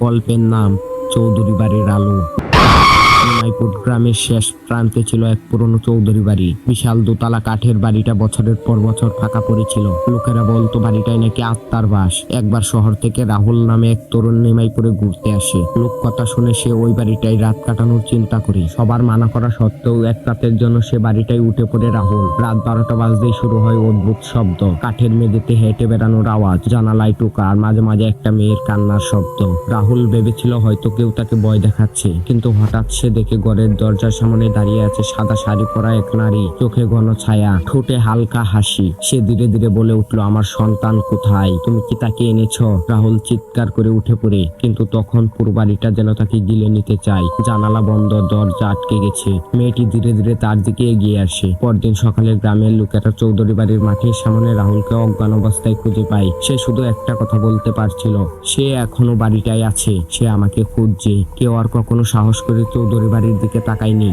গল্পের নাম চৌধুরী বাড়ির আলো। নিমাইপুর গ্রামের শেষ প্রান্তে ছিল এক পুরনো চৌধুরী বাড়ি। বিশাল দোতলা কাঠের বাড়িটা বছরের পর বছর ফাঁকা পড়েছিল। লোকেরা বলতো বাড়িটাই নাকি আত্মার বাস। একবার শহর থেকে রাহুল নামে এক তরুণ নিমাইপুরে ঘুরতে আসে। লোক কথা শুনে সে ওই বাড়িটাই রাত কাটানোর চিন্তা করে। সবার মানা করা সত্ত্বেও এক রাতের জন্য সে বাড়িটাই উঠে পড়ে রাহুল। রাত 12টা বাজতেই শুরু হয় অদ্ভুত শব্দ, কাঠের মেঝেতে হেঁটে বেড়ানোর আওয়াজ, জানালায় টোকা আর মাঝে মাঝে একটা মেয়ের কান্নার শব্দ। রাহুল ভেবেছিল হয়তো কেউ তাকে ভয় দেখাচ্ছে, কিন্তু হঠাৎ সে দেখে ঘরের দরজার সামনে দাঁড়িয়ে আছে সাদা শাড়ি পরা এক নারী। চোখে ঘন ছায়া, ঠোঁটে হালকা হাসি। সে ধীরে ধীরে বলে উঠলো, আমার সন্তান কোথায়? তুমি কি তাকে এনেছো? রাহুল চিৎকার করে উঠে পড়ে, কিন্তু তখন পুরো বাড়িটা যেন তাকে গিলে নিতে চায়। জানালা বন্ধ, দরজা আটকে গেছে। মেয়েটি ধীরে ধীরে তার দিকে এগিয়ে আসে। পরদিন সকালে গ্রামের লোকেরা চৌধুরী বাড়ির মাঠের সামনে রাহুলকে অজ্ঞান অবস্থায় খুঁজে পায়। সে শুধু একটা কথা বলতে পারছিল, সে এখনো বাড়িটায় আছে, সে আমাকে খুঁজছে। কেউ আর কখনো সাহস করে চৌধুরী বাড়ির দিকে তাকায়নি।